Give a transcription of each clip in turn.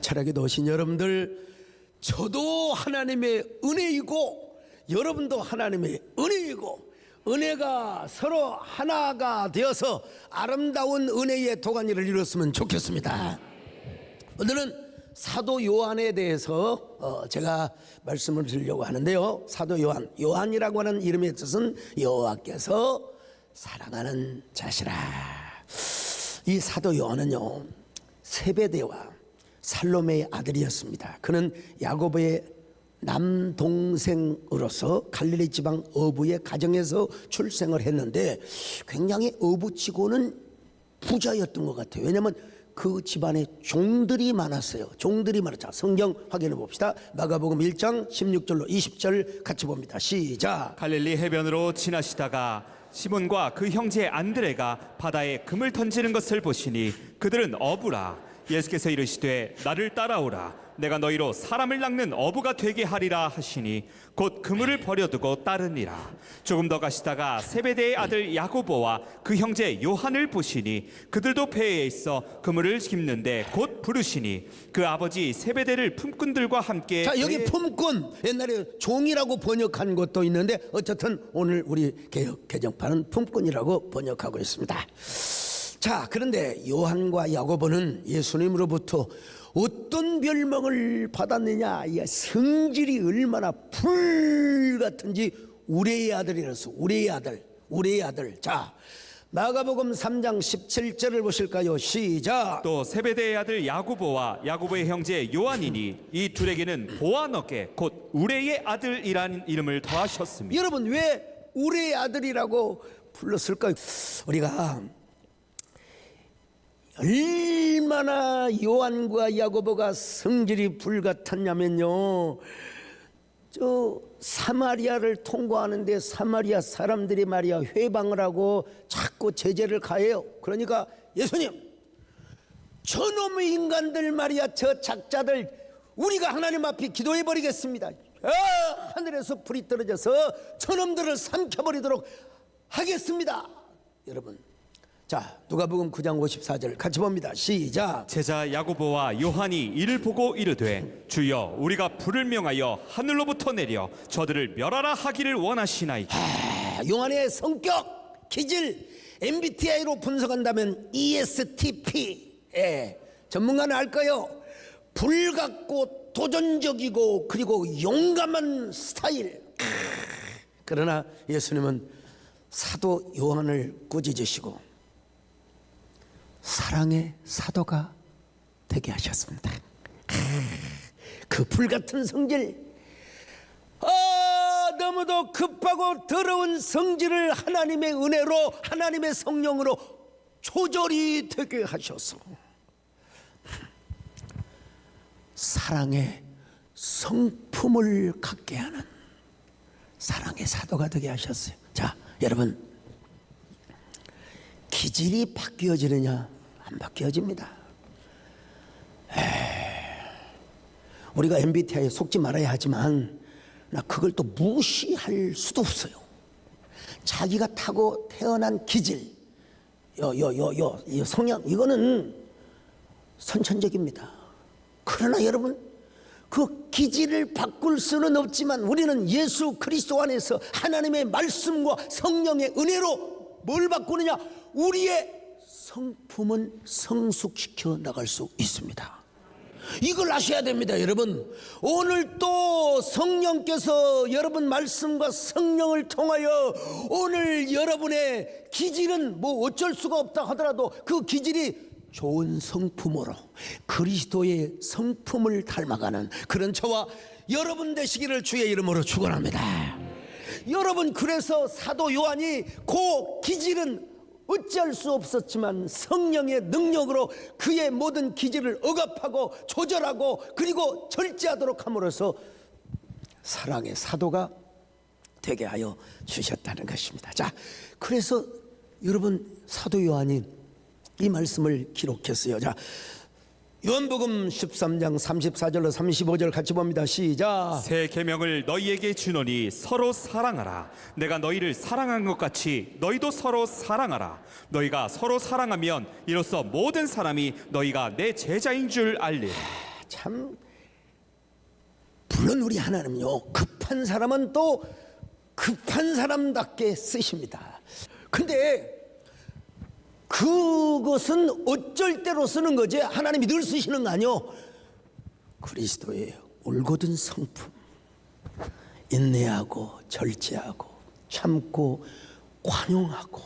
철학에도 오신 여러분들, 저도 하나님의 은혜이고 여러분도 하나님의 은혜이고, 은혜가 서로 하나가 되어서 아름다운 은혜의 도가니를 이뤘으면 좋겠습니다. 오늘은 사도 요한에 대해서 제가 말씀을 드리려고 하는데요. 사도 요한이라고 하는 이름의 뜻은 여호와께서 사랑하는 자시라. 이 사도 요한은요, 세베대와 살로메의 아들이었습니다. 그는 야고보의 남동생으로서 갈릴리 지방 어부의 가정에서 출생을 했는데 굉장히 어부치고는 부자였던 것 같아요. 왜냐하면 그 집안에 종들이 많았어요. 종들이 많았죠. 성경 확인해 봅시다. 마가복음 1장 16절로 20절 같이 봅니다. 시작. 갈릴리 해변으로 지나시다가 시몬과 그 형제 안드레가 바다에 금을 던지는 것을 보시니 그들은 어부라. 예수께서 이르시되 나를 따라오라. 내가 너희로 사람을 낚는 어부가 되게 하리라 하시니 곧 그물을 버려두고 따르니라. 조금 더 가시다가 세베대의 아들 야고보와 그 형제 요한을 보시니 그들도 배에 있어 그물을 깁는데 곧 부르시니 그 아버지 세베대를 품꾼들과 함께. 자, 여기 품꾼, 옛날에 종이라고 번역한 것도 있는데 어쨌든 오늘 우리 개역 개정판은 품꾼이라고 번역하고 있습니다. 자, 그런데 요한과 야고보는 예수님으로부터 어떤 별명을 받았느냐? 이 성질이 얼마나 불 같은지. 우레의 아들이라서 우레의 아들. 자, 마가복음 3장 17절을 보실까요? 시작. 또 세베대의 아들 야고보와 야고보의 형제 요한이니 이 둘에게는 보아너께 곧 우레의 아들이라는 이름을 더하셨습니다. 여러분, 왜 우레의 아들이라고 불렀을까요? 우리가 얼마나 요한과 야고보가 성질이 불같았냐면요, 저 사마리아를 통과하는데 사마리아 사람들이 말이야 회방을 하고 자꾸 제재를 가해요. 그러니까 예수님, 저놈의 인간들 말이야, 저 작자들 우리가 하나님 앞에 기도해 버리겠습니다. 하늘에서 불이 떨어져서 저놈들을 삼켜버리도록 하겠습니다. 여러분, 자, 누가복음 9장 54절 같이 봅니다. 시작. 제자 야고보와 요한이 이를 보고 이르되 주여, 우리가 불을 명하여 하늘로부터 내려 저들을 멸하라 하기를 원하시나이까. 요한의 성격, 기질, MBTI로 분석한다면 ESTP. 전문가는 알까요? 불같고 도전적이고 그리고 용감한 스타일. 그러나 예수님은 사도 요한을 꾸짖으시고 사랑의 사도가 되게 하셨습니다. 그 불같은 성질, 너무도 급하고 더러운 성질을 하나님의 은혜로, 하나님의 성령으로 조절이 되게 하셔서 사랑의 성품을 갖게 하는 사랑의 사도가 되게 하셨어요. 자, 여러분, 기질이 바뀌어지느냐? 안 바뀌어집니다. 우리가 MBTI에 속지 말아야 하지만 나 그걸 또 무시할 수도 없어요. 자기가 타고 태어난 기질, 이 성향, 이거는 선천적입니다. 그러나 여러분, 그 기질을 바꿀 수는 없지만 우리는 예수 그리스도 안에서 하나님의 말씀과 성령의 은혜로 뭘 바꾸느냐? 우리의 성품은 성숙시켜 나갈 수 있습니다. 이걸 아셔야 됩니다. 여러분, 오늘 또 성령께서 여러분 말씀과 성령을 통하여 오늘 여러분의 기질은 뭐 어쩔 수가 없다 하더라도 그 기질이 좋은 성품으로 그리스도의 성품을 닮아가는 그런 저와 여러분 되시기를 주의 이름으로 축원합니다. 여러분, 그래서 사도 요한이 그 기질은 어찌할 수 없었지만 성령의 능력으로 그의 모든 기질을 억압하고 조절하고 그리고 절제하도록 함으로써 사랑의 사도가 되게 하여 주셨다는 것입니다. 자, 그래서 여러분, 사도 요한이 이 말씀을 기록했어요. 자, 요한복음 13장 34절로 35절 같이 봅니다. 시작. 새 계명을 너희에게 주노니 서로 사랑하라. 내가 너희를 사랑한 것 같이 너희도 서로 사랑하라. 너희가 서로 사랑하면 이로써 모든 사람이 너희가 내 제자인 줄 알리라. 참 물론 우리 하나님요 급한 사람은 또 급한 사람답게 쓰십니다. 근데 그것은 어쩔 때로 쓰는 거지 하나님이 늘 쓰시는 거 아니요. 그리스도의 올곧은 성품, 인내하고 절제하고 참고 관용하고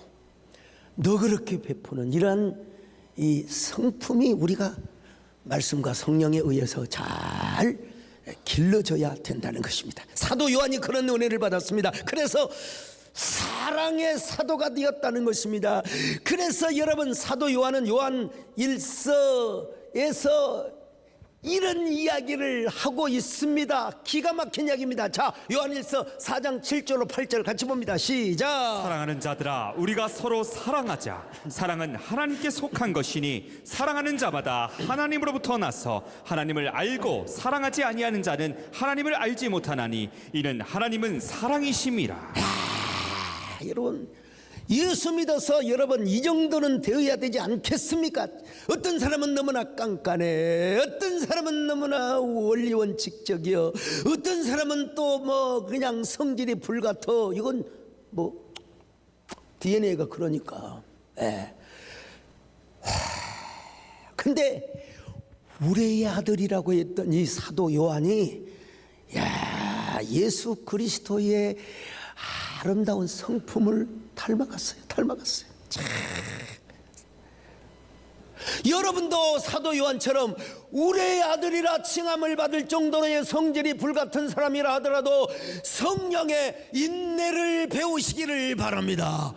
너그럽게 베푸는 이러한 이 성품이 우리가 말씀과 성령에 의해서 잘 길러져야 된다는 것입니다. 사도 요한이 그런 은혜를 받았습니다. 그래서 사랑의 사도가 되었다는 것입니다. 그래서 여러분 사도 요한은 요한 1서에서 이런 이야기를 하고 있습니다. 기가 막힌 이야기입니다. 자, 요한 1서 4장 7절로 8절 같이 봅니다. 시작. 사랑하는 자들아 우리가 서로 사랑하자. 사랑은 하나님께 속한 것이니 사랑하는 자마다 하나님으로부터 나서 하나님을 알고 사랑하지 아니하는 자는 하나님을 알지 못하나니 이는 하나님은 사랑이심이라. 여러분 예수 믿어서 여러분 이 정도는 되어야 되지 않겠습니까? 어떤 사람은 너무나 깐깐해, 어떤 사람은 너무나 원리원칙적이요, 어떤 사람은 또 뭐 그냥 성질이 불같아. 이건 뭐 DNA가 그러니까. 근데 우리의 아들이라고 했던 이 사도 요한이 예수 그리스도의 아름다운 성품을 닮아갔어요. 여러분도 사도 요한처럼 우리의 아들이라 칭함을 받을 정도의 성질이 불같은 사람이라 하더라도 성령의 인내를 배우시기를 바랍니다.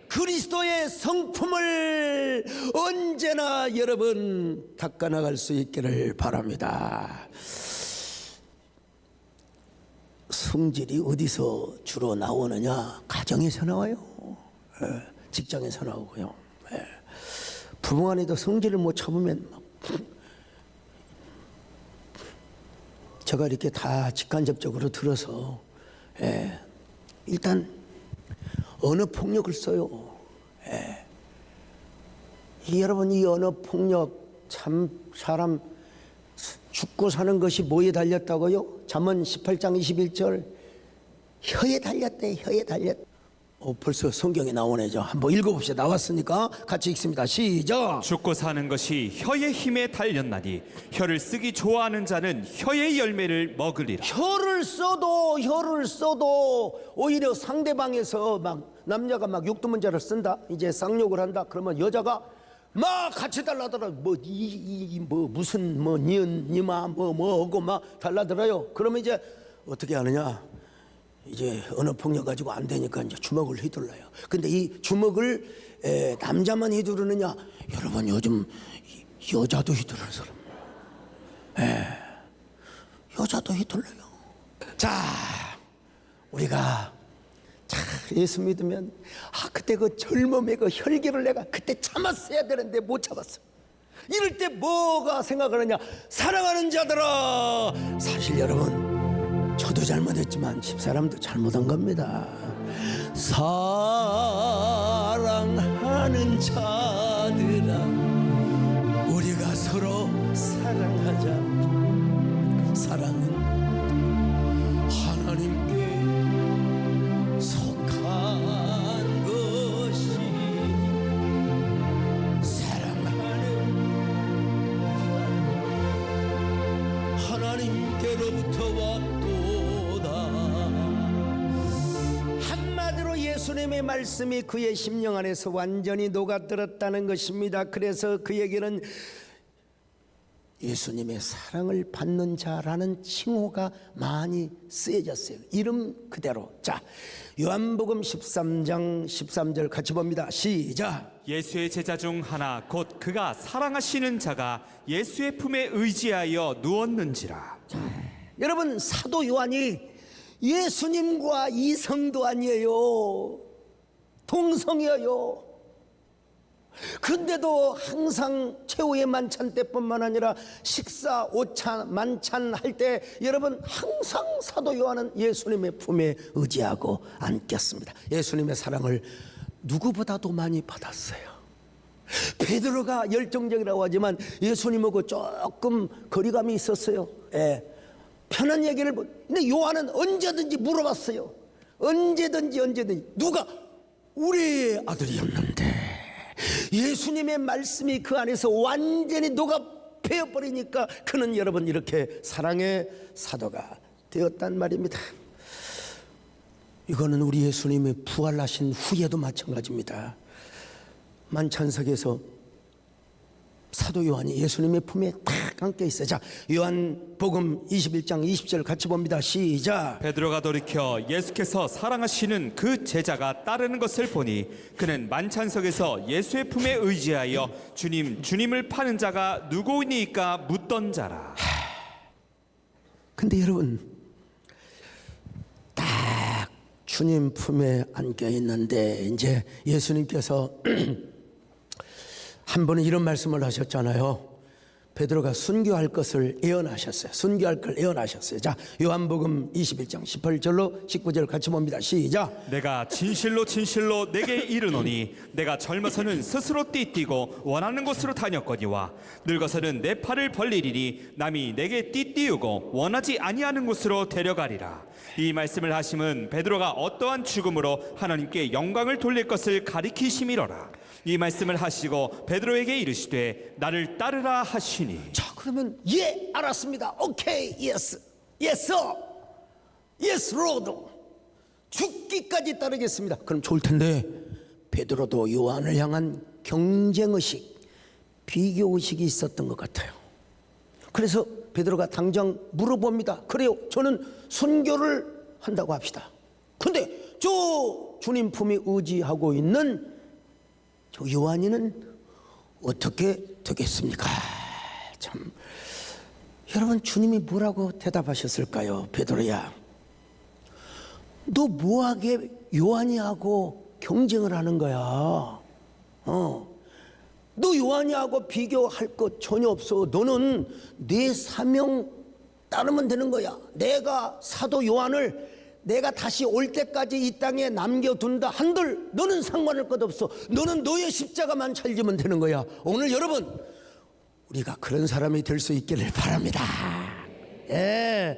그리스도의 성품을 언제나 여러분 닦아나갈 수 있기를 바랍니다. 성질이 어디서 주로 나오느냐? 가정에서 나와요. 직장에서 나오고요. 부부 간에도 성질을 못 참으면 막 제가 이렇게 다 직간접적으로 들어서 일단 언어 폭력을 써요. 여러분 이 언어 폭력 참 사람 죽고 사는 것이 뭐에 달렸다고요? 잠언 18장 21절 혀에 달렸대. 혀에 달렸대. 벌써 성경에 나오네죠. 한번 읽어봅시다. 나왔으니까 같이 읽습니다. 시작. 죽고 사는 것이 혀의 힘에 달렸나니 혀를 쓰기 좋아하는 자는 혀의 열매를 먹으리라. 혀를 써도 오히려 상대방에서 막 남자가 막 육두문자를 쓴다, 이제 쌍욕을 한다. 그러면 여자가 막 같이 달라들어. 무슨 니은 니마 뭐고 막 달라들어요. 그러면 이제 어떻게 하느냐? 이제 언어 폭력 가지고 안 되니까 이제 주먹을 휘둘러요. 근데 이 주먹을 남자만 휘두르느냐? 여러분 요즘 여자도 휘두르는 사람. 여자도 휘둘러요. 자, 우리가 예수 믿으면 그때 그 젊음의 그 혈기를 내가 그때 참았어야 되는데 못 참았어. 이럴 때 뭐가 생각하느냐? 사랑하는 자들아. 사실 여러분 저도 잘못했지만 집사람도 잘못한 겁니다. 사랑하는 자들아 우리가 서로 사랑하자. 사랑은 하나님께 속한 것이 사랑하는 하나님께로부터 왔도다. 한마디로 예수님의 말씀이 그의 심령 안에서 완전히 녹아들었다는 것입니다. 그래서 그에게는 예수님의 사랑을 받는 자라는 칭호가 많이 쓰여졌어요. 이름 그대로. 자, 요한복음 13장 13절 같이 봅니다. 시작. 예수의 제자 중 하나 곧 그가 사랑하시는 자가 예수의 품에 의지하여 누웠는지라. 여러분 사도 요한이 예수님과 이성도 아니에요. 동성이에요. 근데도 항상 최후의 만찬 때뿐만 아니라 식사, 오찬, 만찬 할 때 여러분 항상 사도 요한은 예수님의 품에 의지하고 앉겠습니다. 예수님의 사랑을 누구보다도 많이 받았어요. 베드로가 열정적이라고 하지만 예수님하고 조금 거리감이 있었어요. 예. 편한 얘기를 근데 요한은 언제든지 물어봤어요. 언제든지 누가 우리 아들이었는데 예수님의 말씀이 그 안에서 완전히 녹아 배어버리니까 그는 여러분 이렇게 사랑의 사도가 되었단 말입니다. 이거는 우리 예수님이 부활하신 후에도 마찬가지입니다. 만찬석에서 사도 요한이 예수님의 품에 탁 안겨 있어요. 자, 요한복음 21장 20절 같이 봅니다. 시작. 베드로가 돌이켜 예수께서 사랑하시는 그 제자가 따르는 것을 보니 그는 만찬석에서 예수의 품에 의지하여 주님을 파는 자가 누구이니까 묻던 자라. 근데 여러분 딱 주님 품에 안겨 있는데 이제 예수님께서 한 번은 이런 말씀을 하셨잖아요. 베드로가 순교할 것을 예언하셨어요. 순교할 걸 예언하셨어요. 자, 요한복음 21장 18절로 19절 같이 봅니다. 시작. 내가 진실로 진실로 내게 이르노니 내가 젊어서는 스스로 띠띠고 원하는 곳으로 다녔거니와 늙어서는 내 팔을 벌리리니 남이 내게 띠띠우고 원하지 아니하는 곳으로 데려가리라. 이 말씀을 하심은 베드로가 어떠한 죽음으로 하나님께 영광을 돌릴 것을 가리키심이로라. 이 말씀을 하시고 베드로에게 이르시되 나를 따르라 하시니. 자, 그러면 예, 알았습니다. 오케이, 예스, 예스, 예스 로드. 죽기까지 따르겠습니다. 그럼 좋을 텐데 베드로도 요한을 향한 경쟁의식, 비교의식이 있었던 것 같아요. 그래서 베드로가 당장 물어봅니다. 그래요, 저는 순교를 한다고 합시다. 근데 저 주님 품에 의지하고 있는 저 요한이는 어떻게 되겠습니까? 참, 여러분 주님이 뭐라고 대답하셨을까요? 베드로야, 너 뭐하게 요한이하고 경쟁을 하는 거야? 너 요한이하고 비교할 것 전혀 없어. 너는 내 사명 따르면 되는 거야. 내가 사도 요한을 내가 다시 올 때까지 이 땅에 남겨둔다 한들 너는 상관할 것 없어. 너는 너의 십자가만 찰지면 되는 거야. 오늘 여러분 우리가 그런 사람이 될 수 있기를 바랍니다. 예,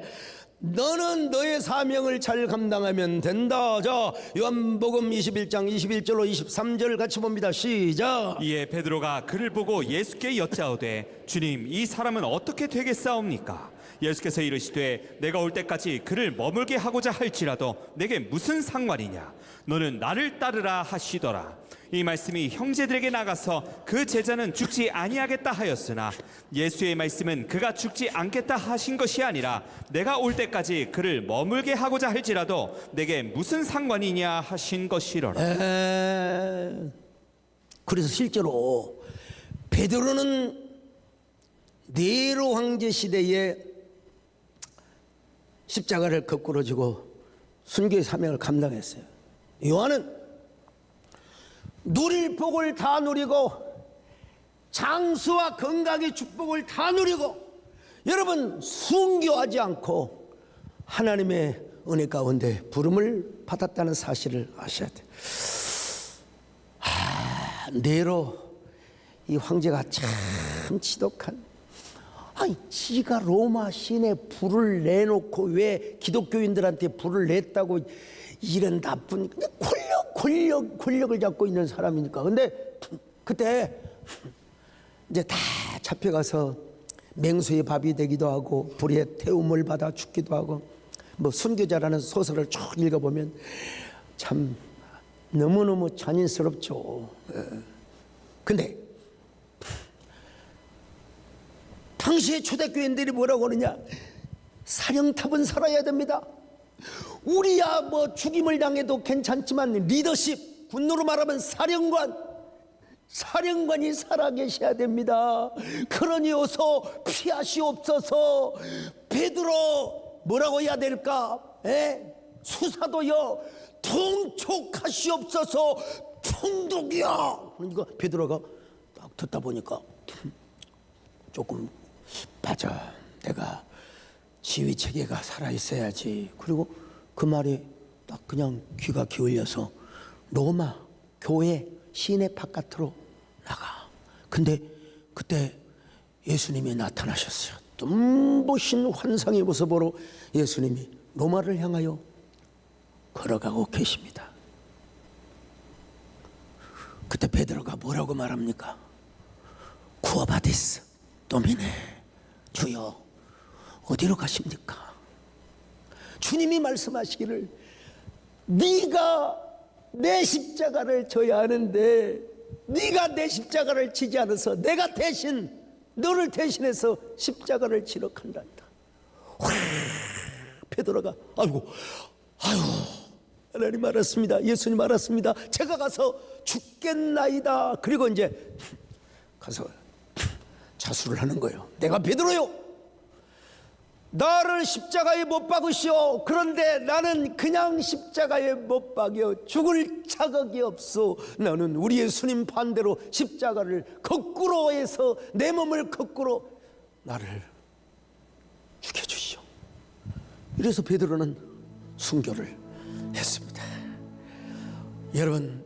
너는 너의 사명을 잘 감당하면 된다. 자, 요한복음 21장 21절로 23절 같이 봅니다. 시작. 이에 베드로가 그를 보고 예수께 여짜오되 주님, 이 사람은 어떻게 되겠사옵니까? 예수께서 이르시되 내가 올 때까지 그를 머물게 하고자 할지라도 내게 무슨 상관이냐? 너는 나를 따르라 하시더라. 이 말씀이 형제들에게 나가서 그 제자는 죽지 아니하겠다 하였으나 예수의 말씀은 그가 죽지 않겠다 하신 것이 아니라 내가 올 때까지 그를 머물게 하고자 할지라도 내게 무슨 상관이냐 하신 것이로라. 그래서 실제로 베드로는 네로 황제 시대에 십자가를 거꾸로 지고 순교의 사명을 감당했어요. 요한은 누릴 복을 다 누리고 장수와 건강의 축복을 다 누리고 여러분 순교하지 않고 하나님의 은혜 가운데 부름을 받았다는 사실을 아셔야 돼요. 네로 이 황제가 참 지독한, 아니 지가 로마 시내 불을 내놓고 왜 기독교인들한테 불을 냈다고 이런 나쁜 권력을 잡고 있는 사람이니까. 근데 그때 이제 다 잡혀가서 맹수의 밥이 되기도 하고 불에 태움을 받아 죽기도 하고 뭐 순교자라는 소설을 쭉 읽어보면 참 너무너무 잔인스럽죠. 근데 당시의 초대교인들이 뭐라고 하느냐? 사령탑은 살아야 됩니다. 우리야 뭐 죽임을 당해도 괜찮지만 리더십, 군노로 말하면 사령관이 살아계셔야 됩니다. 그러니 어서 피하시옵소서. 베드로 뭐라고 해야 될까? 수사도여 통촉하시옵소서. 총독이여. 그러니까 베드로가 딱 듣다 보니까 조금 맞아, 내가 지휘 체계가 살아있어야지. 그리고 그 말이 딱 그냥 귀가 기울여서 로마 교회 시내 바깥으로 나가. 근데 그때 예수님이 나타나셨어요. 눈부신 환상의 모습으로 예수님이 로마를 향하여 걸어가고 계십니다. 그때 베드로가 뭐라고 말합니까? 쿠어바디스 도미네, 주여 어디로 가십니까? 주님이 말씀하시기를 네가 내 십자가를 져야 하는데 네가 내 십자가를 지지 않아서 내가 대신 너를 대신해서 십자가를 지러 간단다. 베드로가 아이고 하나님 알았습니다. 예수님 알았습니다. 제가 가서 죽겠나이다. 그리고 이제 가서 자수를 하는 거예요. 내가 베드로요, 나를 십자가에 못 박으시오. 그런데 나는 그냥 십자가에 못 박여 죽을 자격이 없소. 나는 우리 예수님 반대로 십자가를 거꾸로 해서 내 몸을 거꾸로 나를 죽여주시오. 이래서 베드로는 순교를 했습니다. 여러분,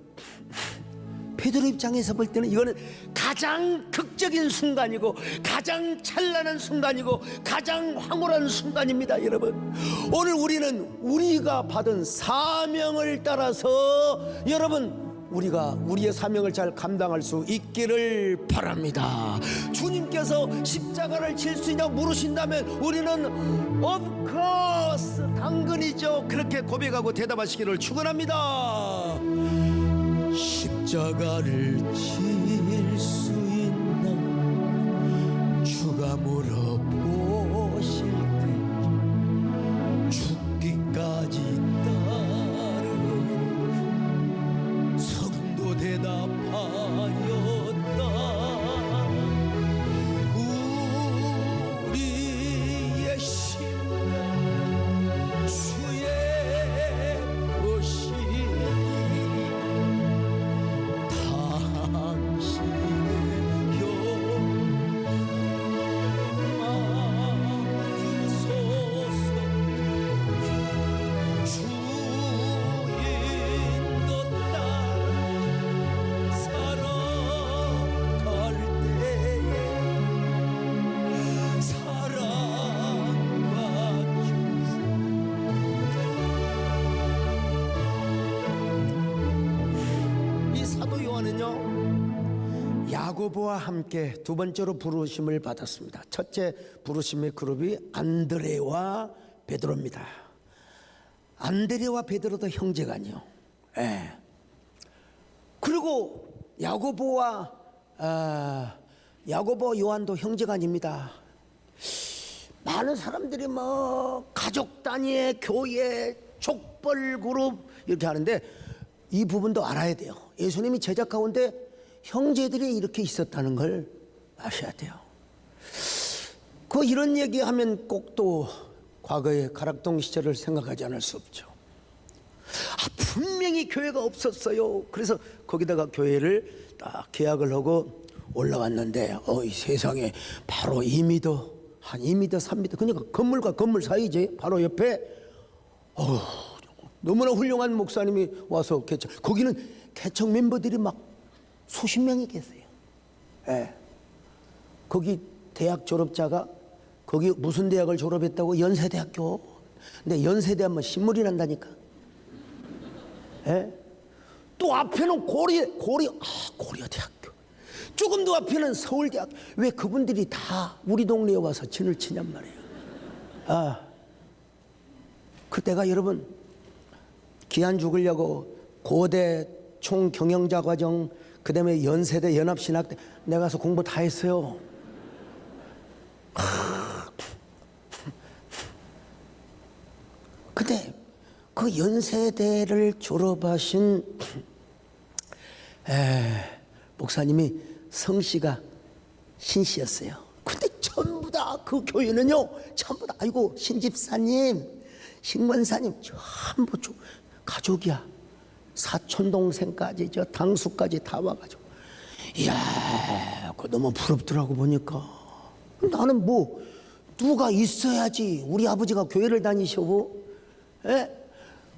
베드로 입장에서 볼 때는 이거는 가장 극적인 순간이고 가장 찬란한 순간이고 가장 황홀한 순간입니다. 여러분, 오늘 우리는 우리가 받은 사명을 따라서 여러분 우리가 우리의 사명을 잘 감당할 수 있기를 바랍니다. 주님께서 십자가를 질 수 있냐고 물으신다면 우리는 of course, 당근이죠. 그렇게 고백하고 대답하시기를 축원합니다. 십자가를 질 수 있나 주가 물어보실 때 죽기까지 따르는 성도 대답하였다. 우리의 심령 주의 것이 야고보와 함께 두 번째로 부르심을 받았습니다. 첫째 부르심의 그룹이 안드레와 베드로입니다. 안드레와 베드로도 형제가 아니요. 그리고 야고보 요한도 형제가 아닙니다. 많은 사람들이 뭐 가족 단위의 교회, 족벌 그룹 이렇게 하는데 이 부분도 알아야 돼요. 예수님이 제자 가운데 형제들이 이렇게 있었다는 걸 아셔야 돼요. 이런 얘기하면 꼭 또 과거의 가락동 시절을 생각하지 않을 수 없죠. 분명히 교회가 없었어요. 그래서 거기다가 교회를 딱 계약을 하고 올라왔는데 이 세상에 바로 2m, 한 2m, 3m, 그러니까 건물과 건물 사이지 바로 옆에 너무나 훌륭한 목사님이 와서 거기는 개척 멤버들이 막 수십 명이 계세요. 거기 대학 졸업자가 거기 무슨 대학을 졸업했다고? 연세대학교. 근데 연세대 하면 신물이 난다니까. 또 앞에는 고려 대학교. 조금 더 앞에는 서울대학. 왜 그분들이 다 우리 동네에 와서 진을 치냔 말이에요. 그때가 여러분 기한 죽으려고 고대 총경영자 과정, 그 다음에 연세대 연합신학대 내가 가서 공부 다 했어요. 근데 그 연세대를 졸업하신 목사님이 성씨가 신씨였어요. 근데 전부 다 그 교회는요, 전부 다 아이고 신집사님, 신권사님 전부 가족이야. 사촌 동생까지 저 당수까지 다 와가지고, 이야, 그거 너무 부럽더라고 보니까. 나는 누가 있어야지. 우리 아버지가 교회를 다니셔고,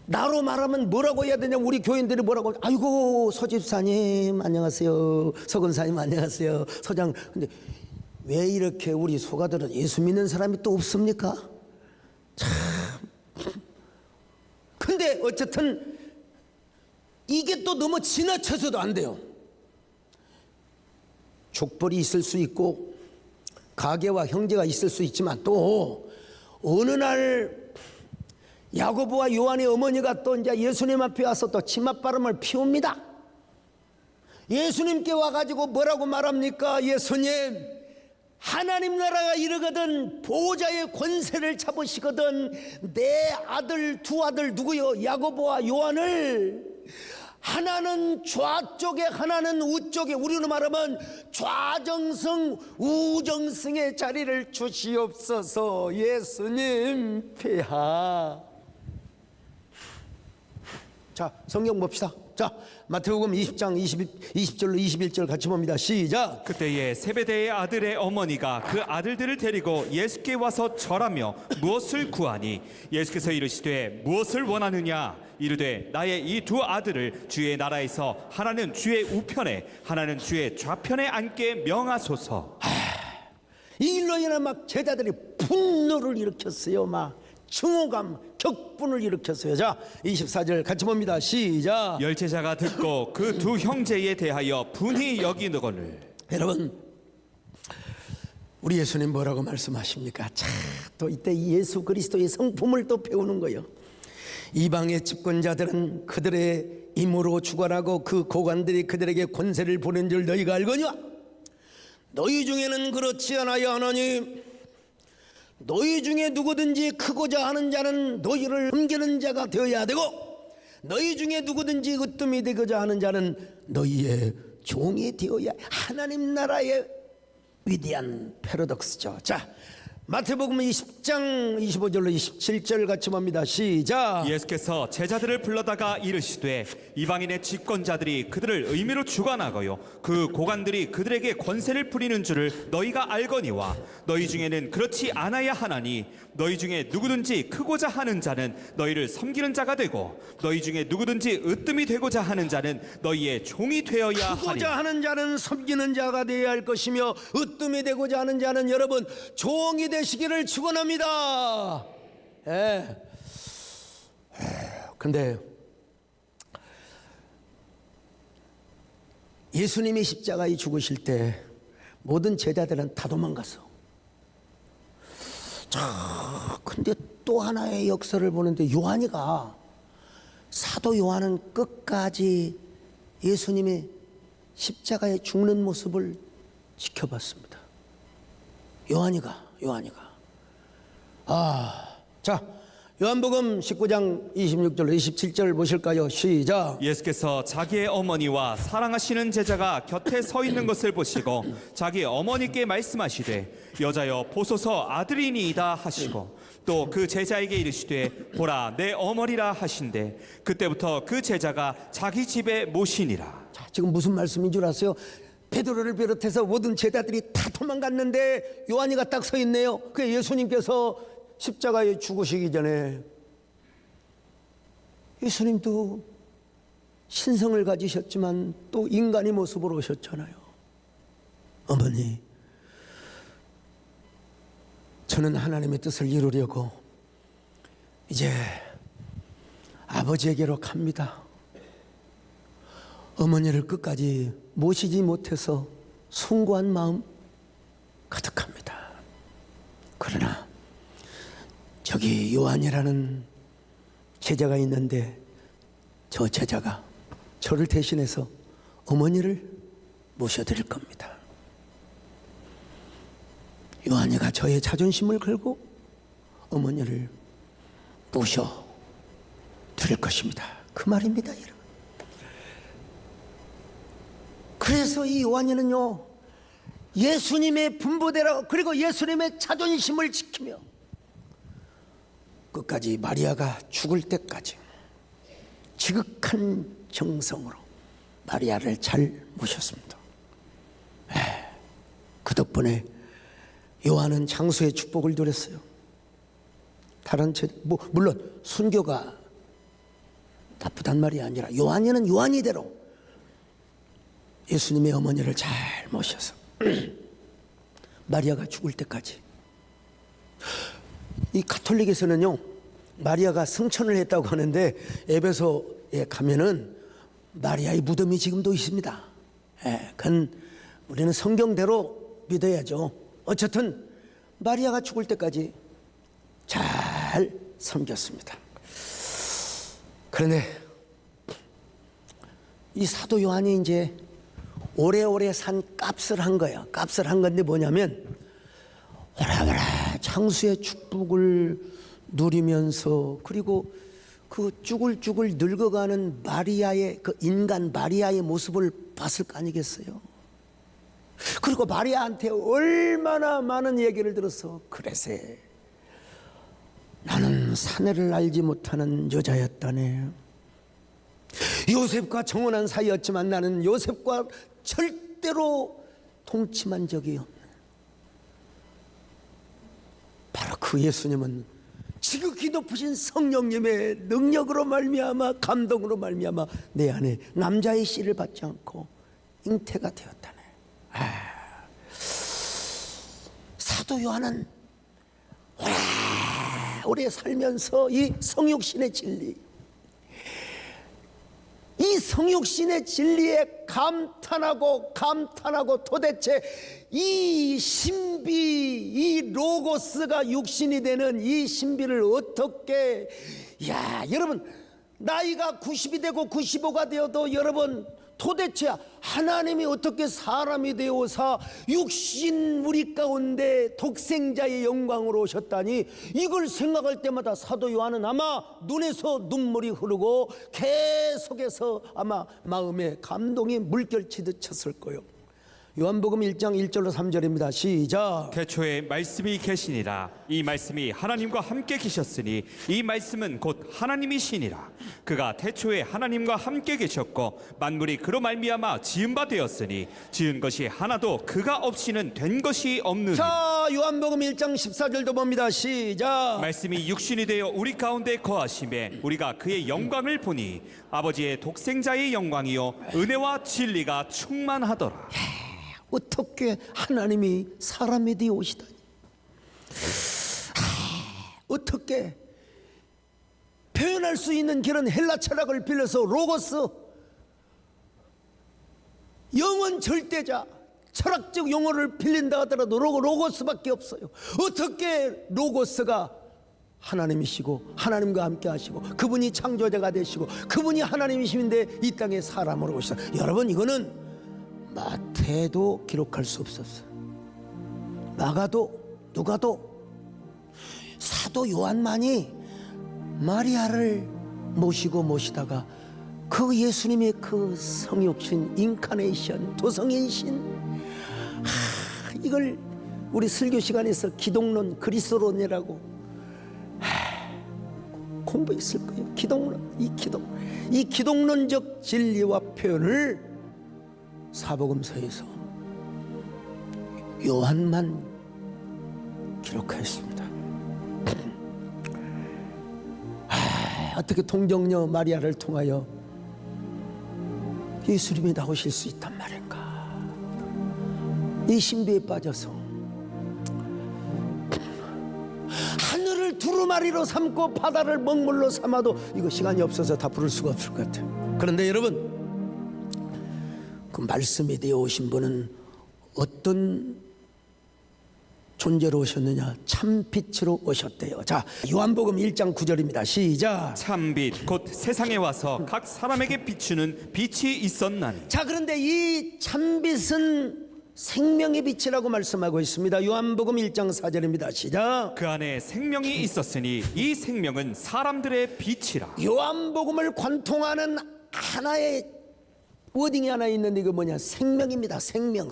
나로 말하면 뭐라고 해야 되냐, 우리 교인들이 뭐라고, 아이고 서집사님 안녕하세요, 서근사님 안녕하세요, 서장. 근데 왜 이렇게 우리 소가들은 예수 믿는 사람이 또 없습니까? 참. 근데 어쨌든 이게 또 너무 지나쳐서도 안 돼요. 족벌이 있을 수 있고 가계와 형제가 있을 수 있지만 또 어느 날 야고보와 요한의 어머니가 또 이제 예수님 앞에 와서 또 치맛바람을 피웁니다. 예수님께 와가지고 뭐라고 말합니까? 예수님, 하나님 나라가 이르거든 보호자의 권세를 잡으시거든 내 아들 두 아들 누구요? 야고보와 요한을 하나는 좌쪽에 하나는 우쪽에, 우리로 말하면 좌정성 우정성의 자리를 주시옵소서. 예수님 폐하. 자, 성경 봅시다. 자, 마태복음 20장 20절로 21절 같이 봅니다. 시작. 그때에 세베대의 아들의 어머니가 그 아들들을 데리고 예수께 와서 절하며 무엇을 구하니 예수께서 이르시되 무엇을 원하느냐 이르되 나의 이 두 아들을 주의 나라에서 하나는 주의 우편에 하나는 주의 좌편에 앉게 명하소서. 이 일로 인해 막 제자들이 분노를 일으켰어요. 막 증오감, 격분을 일으켰어요. 자, 24절 같이 봅니다. 시작. 열제자가 듣고 그 두 형제에 대하여 분히 여기거늘. 여러분, 우리 예수님 뭐라고 말씀하십니까? 자, 또 이때 예수 그리스도의 성품을 또 배우는 거예요. 이방의 집권자들은 그들의 임으로 주관하고 그 고관들이 그들에게 권세를 보낸 줄 너희가 알거니와 너희 중에는 그렇지 않아야 하나니 너희 중에 누구든지 크고자 하는 자는 너희를 섬기는 자가 되어야 되고 너희 중에 누구든지 으뜸이 되고자 하는 자는 너희의 종이 되어야. 하나님 나라의 위대한 패러독스죠. 자, 마태복음 20장 25절로 27절 같이 봅니다. 시작. 예수께서 제자들을 불러다가 이르시되 이방인의 집권자들이 그들을 의미로 주관하고요 그 고관들이 그들에게 권세를 부리는 줄을 너희가 알거니와 너희 중에는 그렇지 않아야 하나니 너희 중에 누구든지 크고자 하는 자는 너희를 섬기는 자가 되고 너희 중에 누구든지 으뜸이 되고자 하는 자는 너희의 종이 되어야 하리. 크고자 하는 자는 섬기는 자가 되어야 할 것이며 으뜸이 되고자 하는 자는 여러분 종이 되시기를 축원합니다. 예. 근데 예수님이 십자가에 죽으실 때 모든 제자들은 다 도망갔어. 자, 근데 또 하나의 역사를 보는데 요한이가, 사도 요한은 끝까지 예수님의 십자가에 죽는 모습을 지켜봤습니다. 요한이가. 자, 요한복음 19장 26절 27절 보실까요? 시작. 예수께서 자기의 어머니와 사랑하시는 제자가 곁에 서 있는 것을 보시고 자기 어머니께 말씀하시되 여자여 보소서 아들이니이다 하시고 또 그 제자에게 이르시되 보라 내 어머니라 하신대 그때부터 그 제자가 자기 집에 모시니라. 자, 지금 무슨 말씀인 줄 아세요? 베드로를 비롯해서 모든 제자들이 다 도망갔는데 요한이가 딱 서 있네요. 그 예수님께서 십자가에 죽으시기 전에 예수님도 신성을 가지셨지만 또 인간의 모습으로 오셨잖아요. 어머니, 저는 하나님의 뜻을 이루려고 이제 아버지에게로 갑니다. 어머니를 끝까지 모시지 못해서 숭고한 마음 가득합니다. 그러나 저기 요한이라는 제자가 있는데 저 제자가 저를 대신해서 어머니를 모셔드릴 겁니다. 요한이가 저의 자존심을 걸고 어머니를 모셔드릴 것입니다. 그 말입니다, 여러분. 그래서 이 요한이는요, 예수님의 분부대로 그리고 예수님의 자존심을 지키며 끝까지 마리아가 죽을 때까지 지극한 정성으로 마리아를 잘 모셨습니다. 그 덕분에 요한은 장수의 축복을 누렸어요. 다른 물론 순교가 나쁘단 말이 아니라 요한이는 요한이대로 예수님의 어머니를 잘 모셔서 마리아가 죽을 때까지. 이 가톨릭에서는요, 마리아가 성천을 했다고 하는데 에베소에 가면은 마리아의 무덤이 지금도 있습니다. 그건 우리는 성경대로 믿어야죠. 어쨌든 마리아가 죽을 때까지 잘 섬겼습니다. 그런데 이 사도 요한이 이제 오래오래 산 값을 한 거예요. 값을 한 건데 뭐냐면 오래오래 장수의 축복을 누리면서, 그리고 그 쭈글쭈글 늙어가는 마리아의, 그 인간 마리아의 모습을 봤을 거 아니겠어요? 그리고 마리아한테 얼마나 많은 얘기를 들어서, 그래세 나는 사내를 알지 못하는 여자였다네. 요셉과 정혼한 사이였지만 나는 요셉과 절대로 동침한 적이 없네. 바로 그 예수님은 지극히 높으신 성령님의 능력으로 말미암아, 감동으로 말미암아 내 안에 남자의 씨를 받지 않고 잉태가 되었다네. 사도 요한은 오래 살면서 이 성육신의 진리, 이 성육신의 진리에 감탄하고 도대체 이 신비, 이 로고스가 육신이 되는 이 신비를 어떻게, 여러분 나이가 90이 되고 95가 되어도 여러분 도대체 하나님이 어떻게 사람이 되어서 육신 우리 가운데 독생자의 영광으로 오셨다니, 이걸 생각할 때마다 사도 요한은 아마 눈에서 눈물이 흐르고 계속해서 아마 마음에 감동이 물결치듯 쳤을 거예요. 요한복음 1장 1절로 3절입니다. 시작. 태초에 말씀이 계시니라. 이 말씀이 하나님과 함께 계셨으니 이 말씀은 곧 하나님이시니라. 그가 태초에 하나님과 함께 계셨고 만물이 그로 말미암아 지은 바 되었으니 지은 것이 하나도 그가 없이는 된 것이 없느니라. 자, 요한복음 1장 14절도 봅니다. 시작. 말씀이 육신이 되어 우리 가운데 거하심에 우리가 그의 영광을 보니 아버지의 독생자의 영광이요 은혜와 진리가 충만하더라. 어떻게 하나님이 사람이 되어 오시다니, 어떻게 표현할 수 있는 그런 헬라 철학을 빌려서 로고스, 영원 절대자, 철학적 용어를 빌린다 하더라도 로고스밖에 없어요. 어떻게 로고스가 하나님이시고 하나님과 함께 하시고 그분이 창조자가 되시고 그분이 하나님이신데 이 땅에 사람으로 오시다. 여러분, 이거는 마태도 기록할 수 없었어요. 마가도 누가도. 사도 요한만이 마리아를 모시다가 그 예수님의 그 성육신, 인카네이션, 도성인신, 이걸 우리 설교 시간에서 기독론, 그리스도론이라고 공부했을 거예요. 기독론, 이 기독론적 진리와 표현을 사복음서에서 요한만 기록하였습니다. 어떻게 동정녀 마리아를 통하여 예수님이 나오실 수 있단 말인가? 이 신비에 빠져서 하늘을 두루마리로 삼고 바다를 먹물로 삼아도 이거 시간이 없어서 다 부를 수가 없을 것 같아요. 그런데 여러분, 그 말씀에 되어 오신 분은 어떤 존재로 오셨느냐? 참빛으로 오셨대요. 자, 요한복음 1장 9절입니다. 시작. 참빛 곧 세상에 와서 각 사람에게 비추는 빛이 있었나니. 자, 그런데 이 참빛은 생명의 빛이라고 말씀하고 있습니다. 요한복음 1장 4절입니다. 시작. 그 안에 생명이 있었으니 이 생명은 사람들의 빛이라. 요한복음을 관통하는 하나의 워딩이 하나 있는데 이거 뭐냐? 생명입니다. 생명.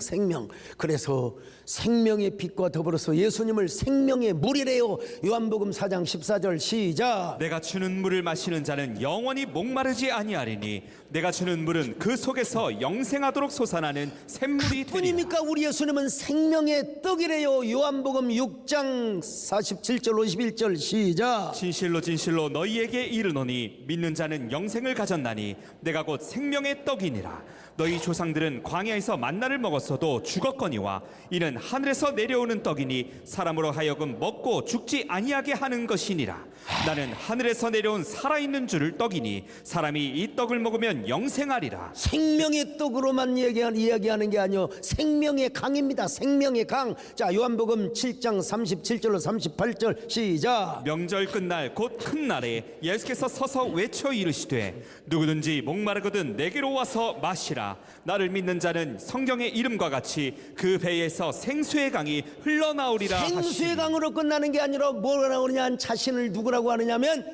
그래서 생명의 빛과 더불어서 예수님을 생명의 물이래요. 요한복음 4장 14절 시작. 내가 주는 물을 마시는 자는 영원히 목마르지 아니하리니 내가 주는 물은 그 속에서 영생하도록 솟아나는 샘물이 되리라. 뿐입니까? 우리 예수님은 생명의 떡이래요. 요한복음 6장 47절 51절 시작. 진실로 진실로 너희에게 이르노니 믿는 자는 영생을 가졌나니 내가 곧 생명의 떡이니라. 너희 조상들은 광야에서 만나를 먹었어도 죽었거니와 이는 하늘에서 내려오는 떡이니 사람으로 하여금 먹고 죽지 아니하게 하는 것이니라. 나는 하늘에서 내려온 살아있는 줄을 떡이니 사람이 이 떡을 먹으면 영생하리라. 생명의 떡으로만 이야기하는 게 아니요, 생명의 강입니다. 생명의 강. 자, 요한복음 7장 37절로 38절 시작. 명절 끝날 곧 큰 날에 예수께서 서서 외쳐 이르시되 누구든지 목마르거든 내게로 와서 마시라. 나를 믿는 자는 성경의 이름과 같이 그 배에서 생수의 강이 흘러나오리라 하시니. 생수의 강으로 끝나는 게 아니라 뭐라고 하느냐, 자신을 누구라고 하느냐면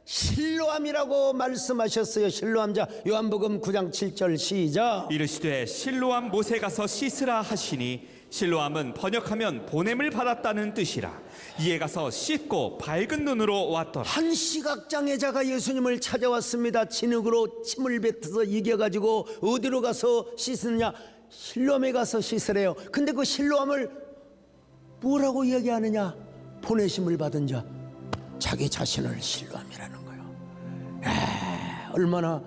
실로암이라고 말씀하셨어요. 실로암자. 요한복음 9장 7절 시작. 이르시되 실로암 못에 가서 씻으라 하시니 실로암은 번역하면 보냄을 받았다는 뜻이라. 이에 가서 씻고 밝은 눈으로 왔더라. 한 시각장애자가 예수님을 찾아왔습니다. 진흙으로 침을 뱉어서 이겨가지고 어디로 가서 씻느냐, 실로암에 가서 씻으래요. 근데 그 실로암을 뭐라고 이야기하느냐, 보내심을 받은 자, 자기 자신을 실로암이라는 거예요. 얼마나.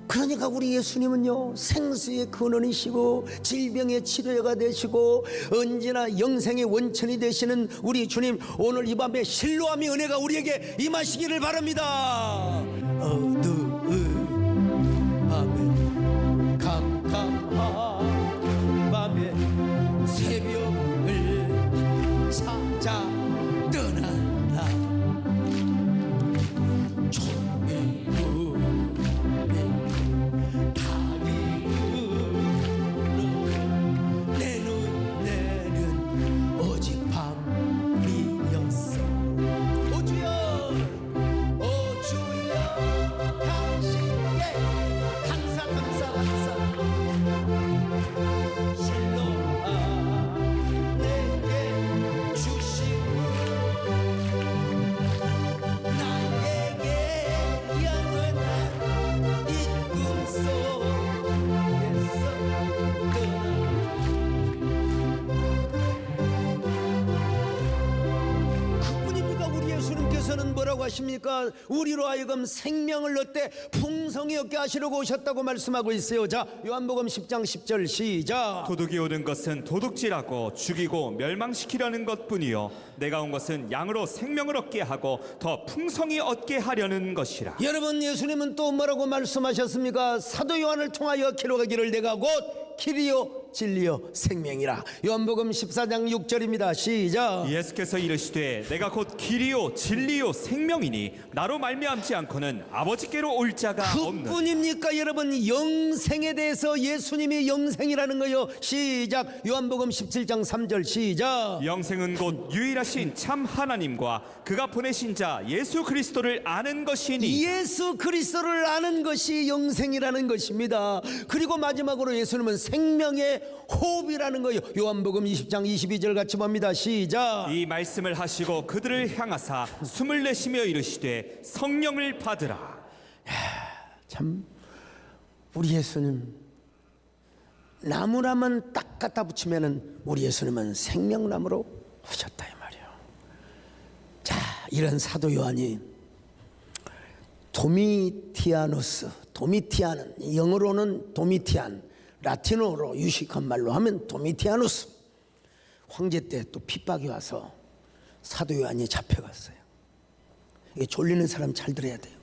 그러니까 우리 예수님은요, 생수의 근원이시고 질병의 치료가 되시고 언제나 영생의 원천이 되시는 우리 주님, 오늘 이 밤에 실로암의 은혜가 우리에게 임하시기를 바랍니다. 어두운 밤에 캄캄한 밤에 새벽을 찾아 떠난다. 내 눈에는 오직 밤이었어. 오 주여, 오 주여, 당신께 항상 실로암 내게 주시고 나에게 영원한 이 꿈속에서 그뿐입니까? 우리 예수님께서는 뭐라고 하십니까? 우리로 하여금 생명을 얻되 풍성히 얻게 하시려고 오셨다고 말씀하고 있어요. 자, 요한복음 10장 10절 시작. 도둑이 오는 것은 도둑질하고 죽이고 멸망시키려는 것뿐이요 내가 온 것은 양으로 생명을 얻게 하고 더 풍성히 얻게 하려는 것이라. 여러분, 예수님은 또 뭐라고 말씀하셨습니까? 사도 요한을 통하여 기록하기를 내가 곧 길이요 진리요 생명이라. 요한복음 14장 6절입니다. 시작. 예수께서 이르시되 내가 곧 길이요 진리요 생명이니 나로 말미암지 않고는 아버지께로 올 자가 없는. 그뿐입니까? 여러분, 영생에 대해서 예수님이 영생이라는 거요. 시작. 요한복음 17장 3절 시작. 영생은 곧 유일하신 참 하나님과 그가 보내신 자 예수 그리스도를 아는 것이니. 예수 그리스도를 아는 것이 영생이라는 것입니다. 그리고 마지막으로 예수님은 생명의 호흡이라는 거예요. 요한복음 20장 22절 같이 봅니다. 시작. 이 말씀을 하시고 그들을 향하사 숨을 내쉬며 이르시되 성령을 받으라. 참, 우리 예수님 나무라면 딱 갖다 붙이면은 우리 예수님은 생명나무로 오셨다 이 말이에요. 자, 이런 사도 요한이 도미티아누스, 도미티안은 영어로는 도미티안, 라틴어로 유식한 말로 하면 도미티아누스, 황제 때 또 핍박이 와서 사도 요한이 잡혀갔어요. 이게 졸리는 사람 잘 들어야 돼요.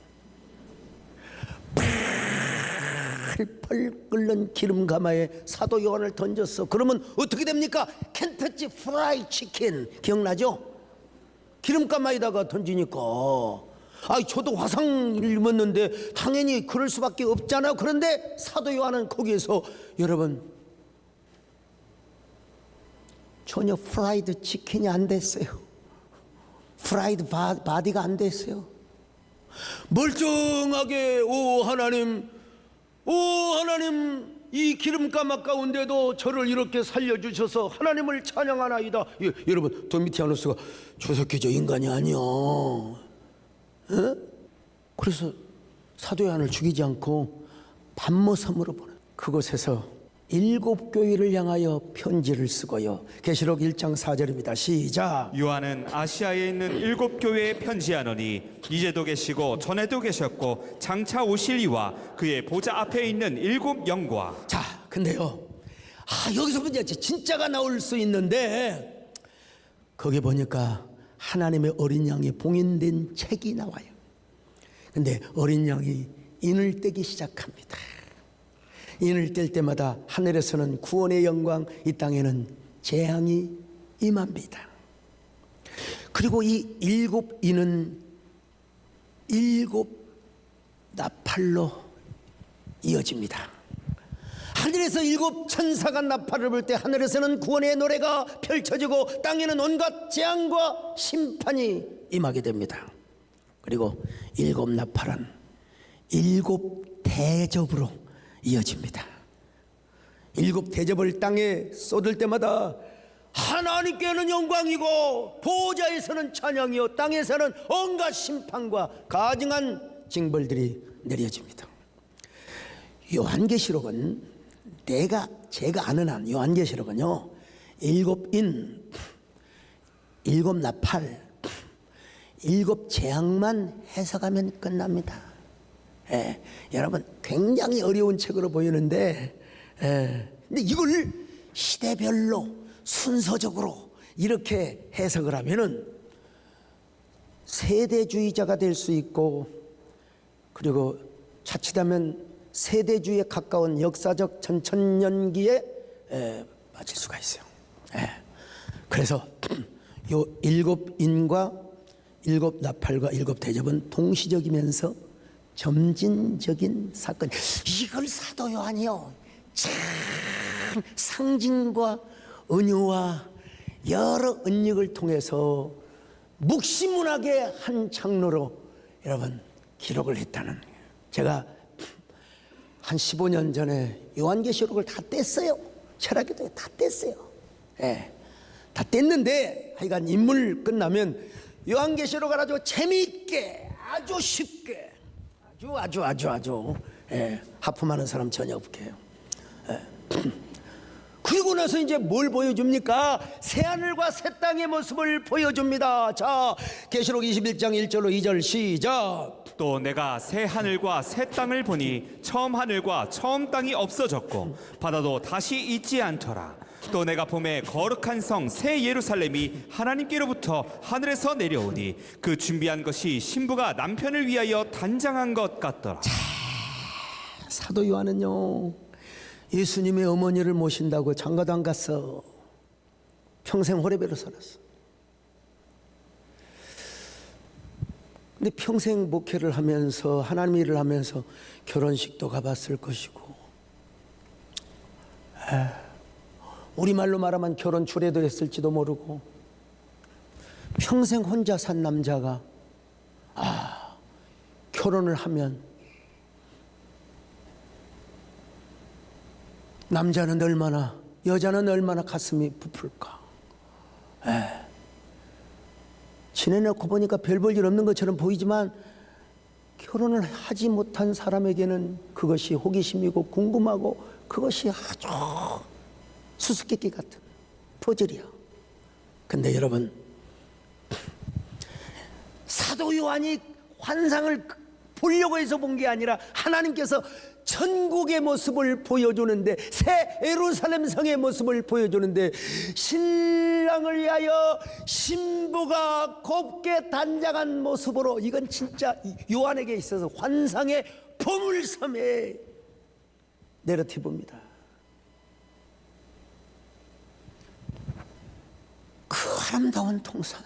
펄펄 끓는 기름 가마에 사도 요한을 던졌어. 그러면 어떻게 됩니까? 켄터치 프라이 치킨 기억나죠? 기름 가마에다가 던지니까, 저도 화상 입었는데 당연히 그럴 수밖에 없잖아. 그런데 사도 요한은 거기에서, 여러분, 전혀 프라이드 치킨이 안 됐어요. 프라이드 바디가 안 됐어요. 멀쩡하게 오 하나님 이 기름가마 가운데도 저를 이렇게 살려주셔서 하나님을 찬양하나이다. 여러분, 도미티아누스가 저 새끼 저 인간이 아니야. 그래서 사도 요한을 죽이지 않고 반모섬으로 보내. 그곳에서 7교회를 향하여 편지를 쓰고요. 계시록 1장 4절입니다. 시작. 요한은 아시아에 있는 7교회에 편지하노니 이제도 계시고 전에도 계셨고 장차 오실 이와 그의 보좌 앞에 있는 7 영과. 자, 근데요, 여기서 이제 진짜가 나올 수 있는데 거기 보니까 하나님의 어린 양이 봉인된 책이 나와요. 근데 어린 양이 인을 떼기 시작합니다. 인을 뗄 때마다 하늘에서는 구원의 영광, 이 땅에는 재앙이 임합니다. 그리고 이 7인은 7 나팔로 이어집니다. 하늘에서 7 천사가 나팔을 불 때 하늘에서는 구원의 노래가 펼쳐지고 땅에는 온갖 재앙과 심판이 임하게 됩니다. 그리고 7 나팔은 7 대접으로 이어집니다. 7 대접을 땅에 쏟을 때마다 하나님께는 영광이고 보좌에서는 찬양이요 땅에서는 온갖 심판과 가증한 징벌들이 내려집니다. 요한계시록은 제가 아는 한 요한계시록은요 7인 7 나팔 7 재앙만 해석하면 끝납니다. 여러분, 굉장히 어려운 책으로 보이는데 근데 이걸 시대별로 순서적으로 이렇게 해석을 하면은 세대주의자가 될 수 있고, 그리고 자칫하면 세대주의에 가까운 역사적 전천년기에 빠질 수가 있어요. 그래서 요 7인과 7 나팔과 7 대접은 동시적이면서 점진적인 사건. 이걸 사도 요한이요 참 상징과 은유와 여러 은닉을 통해서 묵시문학의 한 장르로 여러분 기록을 했다는 거예요. 제가 한 15년 전에 요한계시록을 다 뗐어요. 철학에도 다 뗐어요. 다 뗐는데 하여간 인물 끝나면 요한계시록을 아주 재미있게, 아주 쉽게, 아주 하품하는 사람 전혀 없게요. 그리고 나서 이제 뭘 보여줍니까? 새하늘과 새 땅의 모습을 보여줍니다. 자, 계시록 21장 1절로 2절 시작. 또 내가 새 하늘과 새 땅을 보니 처음 하늘과 처음 땅이 없어졌고 바다도 다시 있지 않더라. 또 내가 봄에 거룩한 성 새 예루살렘이 하나님께로부터 하늘에서 내려오니 그 준비한 것이 신부가 남편을 위하여 단장한 것 같더라. 사도 요한은요 예수님의 어머니를 모신다고 장가도 안 갔어. 평생 호레베로 살았어. 근데 평생 목회를 하면서 하나님 일을 하면서 결혼식도 가봤을 것이고, 우리말로 말하면 결혼 주례도 했을지도 모르고, 평생 혼자 산 남자가 결혼을 하면 남자는 얼마나, 여자는 얼마나 가슴이 부풀까. 지내놓고 보니까 별 볼 일 없는 것처럼 보이지만 결혼을 하지 못한 사람에게는 그것이 호기심이고 궁금하고 그것이 아주 수수께끼 같은 퍼즐이야. 근데 여러분, 사도 요한이 환상을 보려고 해서 본 게 아니라 하나님께서 천국의 모습을 보여주는데, 새 예루살렘 성의 모습을 보여주는데, 신랑을 위하여 신부가 곱게 단장한 모습으로, 이건 진짜 요한에게 있어서 환상의 보물섬의 내러티브입니다. 그 아름다운 동산,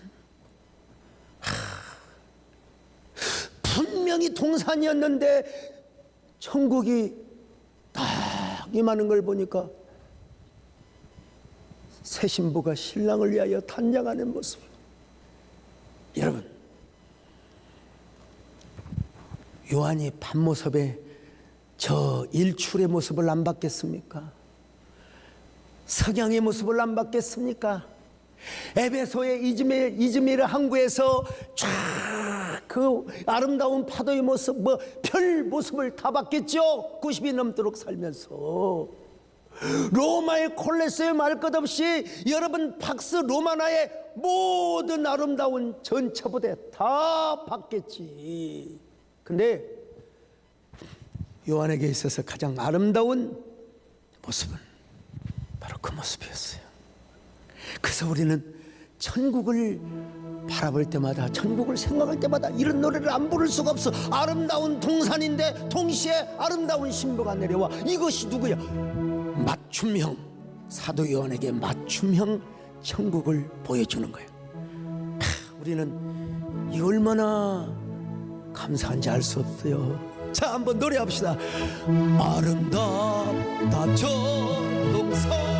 분명히 동산이었는데 천국이 딱 임하는 걸 보니까 새 신부가 신랑을 위하여 단장하는 모습. 여러분, 요한이 반모섭에 저 일출의 모습을 안 받겠습니까? 석양의 모습을 안 받겠습니까? 에베소의 이즈미르 항구에서 쫙 그 아름다운 파도의 모습, 별 모습을 다 봤겠죠? 90이 넘도록 살면서. 로마의 콜레세움 말 것 없이 여러분 박스 로마나의 모든 아름다운 전차부대 다 봤겠지. 근데 요한에게 있어서 가장 아름다운 모습은 바로 그 모습이었어요. 그래서 우리는 천국을 바라볼 때마다, 천국을 생각할 때마다 이런 노래를 안 부를 수가 없어. 아름다운 동산인데 동시에 아름다운 신부가 내려와. 이것이 누구야? 맞춤형, 사도 요한에게 맞춤형 천국을 보여주는 거예요. 우리는 이 얼마나 감사한지 알 수 없어요. 자, 한번 노래합시다. 아름답다 저 동산,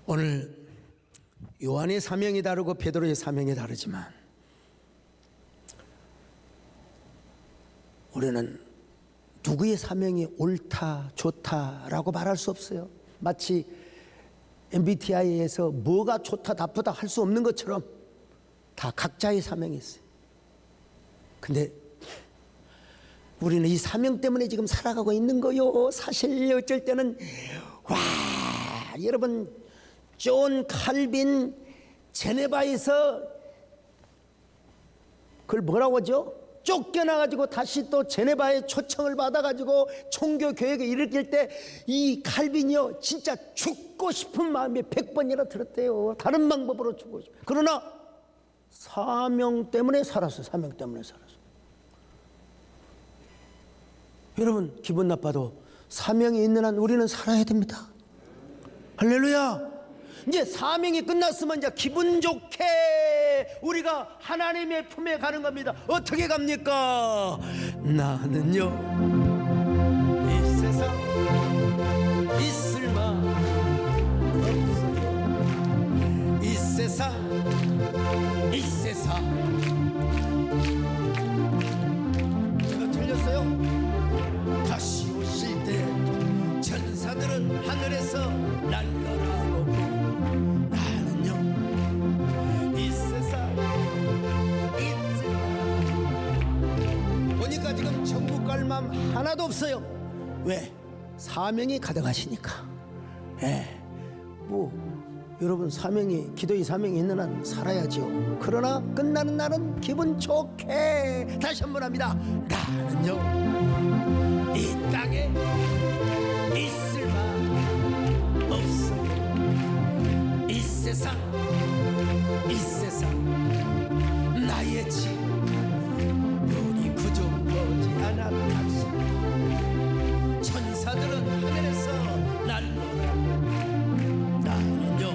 오늘 요한의 사명이 다르고 베드로의 사명이 다르지만 우리는 누구의 사명이 옳다 좋다라고 말할 수 없어요. 마치 MBTI에서 뭐가 좋다 나쁘다 할 수 없는 것처럼 다 각자의 사명이 있어요. 근데 우리는 이 사명 때문에 지금 살아가고 있는 거요. 사실 어쩔 때는 와, 여러분, 존 칼빈 제네바에서 그걸 뭐라고 하죠? 쫓겨나가지고 다시 또 제네바에 초청을 받아가지고 총교 교회를 일으킬 때 이 칼빈이요 진짜 죽고 싶은 마음이 100번이나 들었대요. 다른 방법으로 죽고 싶어. 그러나 사명 때문에 살았어. 사명 때문에 살았어. 여러분, 기분 나빠도 사명이 있는 한 우리는 살아야 됩니다. 할렐루야. 이제 사명이 끝났으면 이제 기분 좋게 우리가 하나님의 품에 가는 겁니다. 어떻게 갑니까? 나는요 이 세상 있을 만 없어요. 이 세상 제가 틀렸어요? 다시 오실 때 천사들은 하늘에서 날려라고 나는요 이 세상 있지 마. 보니까 지금 천국 갈 마음 하나도 없어요. 왜? 사명이 가득하시니까. 여러분, 사명이, 기도의 사명이 있는 한 살아야죠. 그러나 끝나는 날은 기분 좋게 다시 한번 합니다. 나는요 이 땅에 있을 만 없어요. 이 세상 나의 집 우리 그저 머지 않아 탑시 천사들은 하늘에서 날려라. 나는요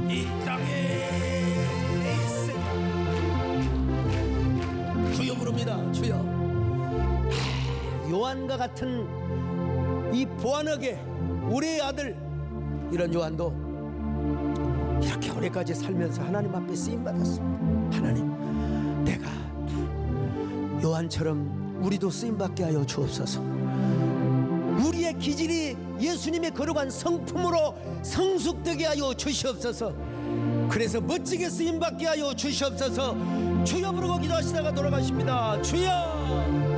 이 땅에 있을 주여 부릅니다. 주여. 요한과 같은 이 보안하게 우리의 아들, 이런 요한도 이렇게 오래까지 살면서 하나님 앞에 쓰임받았습니다. 하나님, 내가 요한처럼 우리도 쓰임받게 하여 주옵소서. 우리의 기질이 예수님의 거룩한 성품으로 성숙되게 하여 주시옵소서. 그래서 멋지게 쓰임받게 하여 주시옵소서. 주여 부르고 기도하시다가 돌아가십니다. 주여.